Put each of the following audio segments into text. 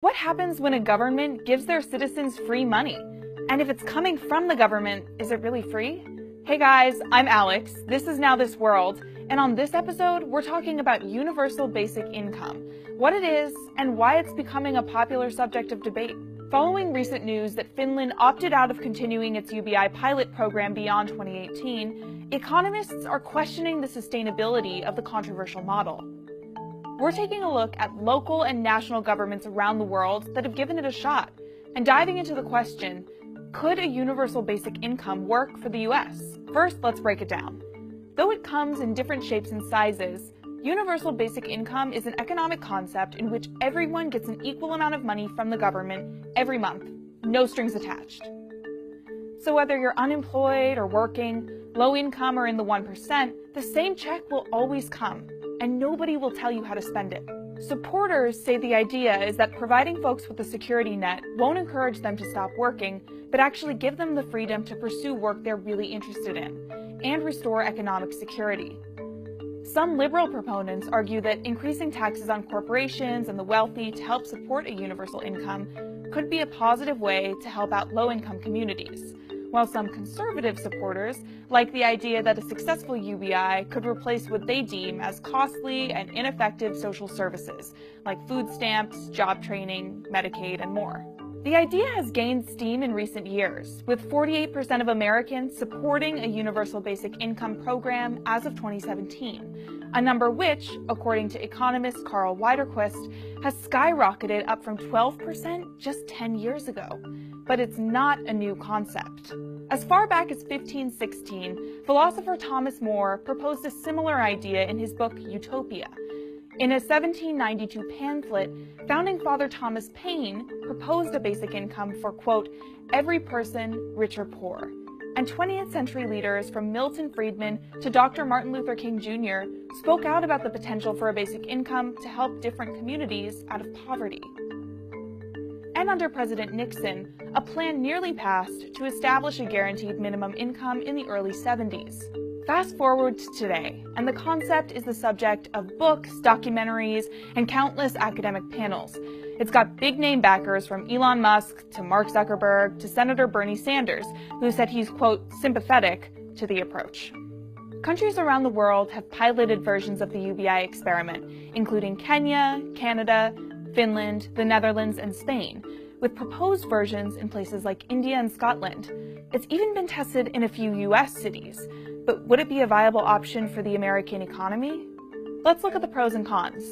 What happens when a government gives their citizens free money? And if it's coming from the government, is it really free? Hey guys, I'm Alex. This is Now This World. And on this episode, we're talking about universal basic income, what it is, and why it's becoming a popular subject of debate. Following recent news that Finland opted out of continuing its UBI pilot program beyond 2018, economists are questioning the sustainability of the controversial model. We're taking a look at local and national governments around the world that have given it a shot, and diving into the question, could a universal basic income work for the US? First, let's break it down. Though it comes in different shapes and sizes, universal basic income is an economic concept in which everyone gets an equal amount of money from the government every month, no strings attached. So whether you're unemployed or working, low income or in the 1%, the same check will always come, and nobody will tell you how to spend it. Supporters say the idea is that providing folks with a security net won't encourage them to stop working, but actually give them the freedom to pursue work they're really interested in, and restore economic security. Some liberal proponents argue that increasing taxes on corporations and the wealthy to help support a universal income could be a positive way to help out low-income communities, while some conservative supporters like the idea that a successful UBI could replace what they deem as costly and ineffective social services, like food stamps, job training, Medicaid, and more. The idea has gained steam in recent years, with 48% of Americans supporting a universal basic income program as of 2017, a number which, according to economist Carl Widerquist, has skyrocketed up from 12% just 10 years ago. But it's not a new concept. As far back as 1516, philosopher Thomas More proposed a similar idea in his book Utopia. In a 1792 pamphlet, founding father Thomas Paine proposed a basic income for, quote, every person, rich or poor. And 20th century leaders from Milton Friedman to Dr. Martin Luther King Jr. spoke out about the potential for a basic income to help different communities out of poverty. And under President Nixon, a plan nearly passed to establish a guaranteed minimum income in the early 70s. Fast forward to today, and the concept is the subject of books, documentaries, and countless academic panels. It's got big-name backers from Elon Musk to Mark Zuckerberg to Senator Bernie Sanders, who said he's, quote, sympathetic to the approach. Countries around the world have piloted versions of the UBI experiment, including Kenya, Canada, Finland, the Netherlands, and Spain, with proposed versions in places like India and Scotland. It's even been tested in a few US cities. But would it be a viable option for the American economy? Let's look at the pros and cons.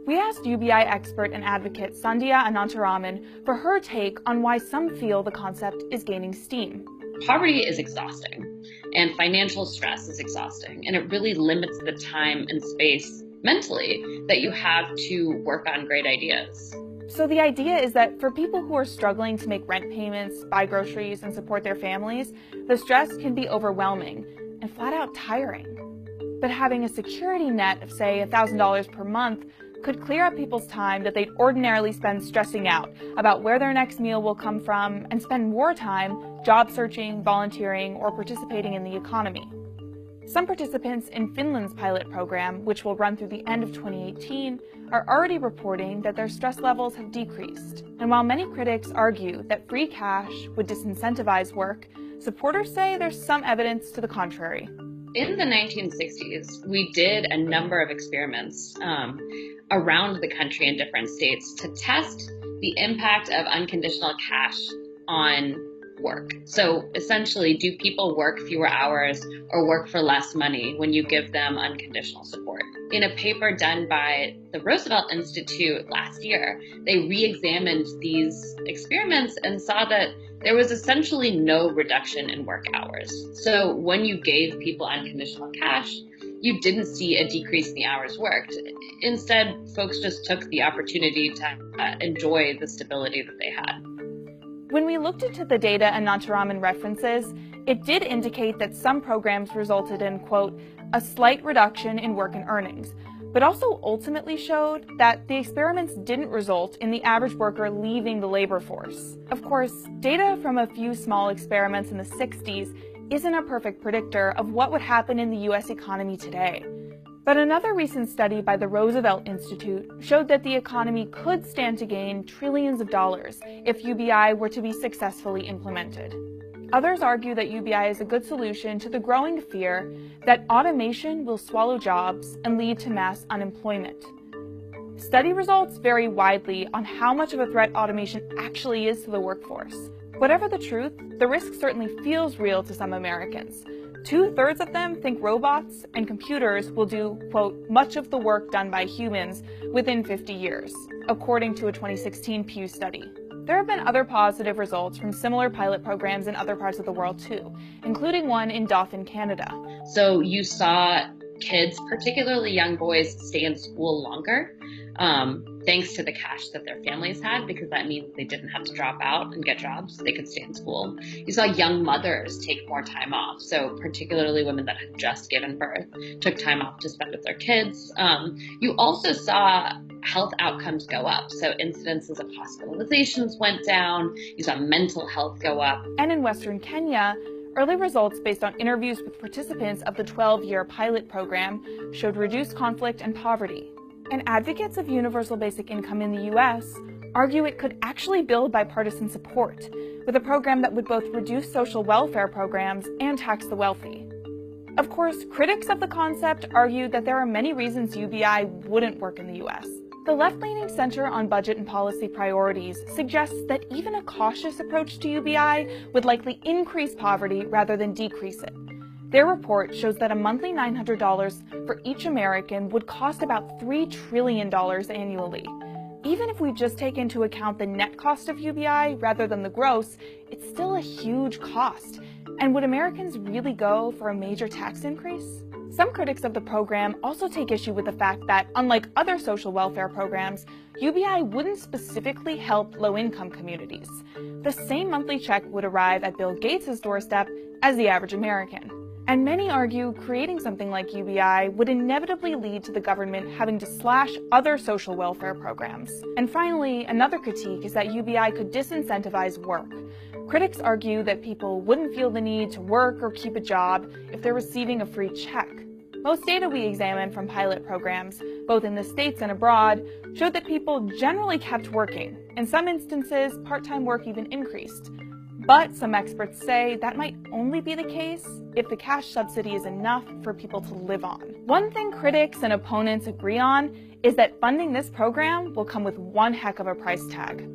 We asked UBI expert and advocate Sandhya Anantaraman for her take on why some feel the concept is gaining steam. Poverty is exhausting, and financial stress is exhausting, and it really limits the time and space mentally that you have to work on great ideas. So the idea is that for people who are struggling to make rent payments, buy groceries, and support their families, the stress can be overwhelming and flat out tiring. But having a security net of, say, $1,000 per month could clear up people's time that they'd ordinarily spend stressing out about where their next meal will come from and spend more time job searching, volunteering, or participating in the economy. Some participants in Finland's pilot program, which will run through the end of 2018, are already reporting that their stress levels have decreased. And while many critics argue that free cash would disincentivize work, supporters say there's some evidence to the contrary. In the 1960s, we did a number of experiments around the country in different states to test the impact of unconditional cash on work. So essentially, do people work fewer hours or work for less money when you give them unconditional support? In a paper done by the Roosevelt Institute last year, they re-examined these experiments and saw that there was essentially no reduction in work hours. So when you gave people unconditional cash, you didn't see a decrease in the hours worked. Instead, folks just took the opportunity to enjoy the stability that they had. When we looked into the data Anantaraman references, it did indicate that some programs resulted in, quote, a slight reduction in work and earnings, but also ultimately showed that the experiments didn't result in the average worker leaving the labor force. Of course, data from a few small experiments in the 60s isn't a perfect predictor of what would happen in the US economy today. But another recent study by the Roosevelt Institute showed that the economy could stand to gain trillions of dollars if UBI were to be successfully implemented. Others argue that UBI is a good solution to the growing fear that automation will swallow jobs and lead to mass unemployment. Study results vary widely on how much of a threat automation actually is to the workforce. Whatever the truth, the risk certainly feels real to some Americans. 2/3 of them think robots and computers will do, quote, much of the work done by humans within 50 years, according to a 2016 Pew study. There have been other positive results from similar pilot programs in other parts of the world too, including one in Dauphin, Canada. So you saw kids, particularly young boys, stay in school longer, thanks to the cash that their families had, because that means they didn't have to drop out and get jobs. They could stay in school. You saw young mothers take more time off. So particularly women that had just given birth took time off to spend with their kids. You also saw health outcomes go up. So incidences of hospitalizations went down. You saw mental health go up. And in Western Kenya, early results based on interviews with participants of the 12-year pilot program showed reduced conflict and poverty. And advocates of universal basic income in the US argue it could actually build bipartisan support, with a program that would both reduce social welfare programs and tax the wealthy. Of course, critics of the concept argue that there are many reasons UBI wouldn't work in the US. The left-leaning Center on Budget and Policy Priorities suggests that even a cautious approach to UBI would likely increase poverty rather than decrease it. Their report shows that a monthly $900 for each American would cost about $3 trillion annually. Even if we just take into account the net cost of UBI rather than the gross, it's still a huge cost. And would Americans really go for a major tax increase? Some critics of the program also take issue with the fact that, unlike other social welfare programs, UBI wouldn't specifically help low-income communities. The same monthly check would arrive at Bill Gates' doorstep as the average American. And many argue creating something like UBI would inevitably lead to the government having to slash other social welfare programs. And finally, another critique is that UBI could disincentivize work. Critics argue that people wouldn't feel the need to work or keep a job if they're receiving a free check. Most data we examined from pilot programs, both in the States and abroad, showed that people generally kept working. In some instances, part-time work even increased. But some experts say that might only be the case if the cash subsidy is enough for people to live on. One thing critics and opponents agree on is that funding this program will come with one heck of a price tag.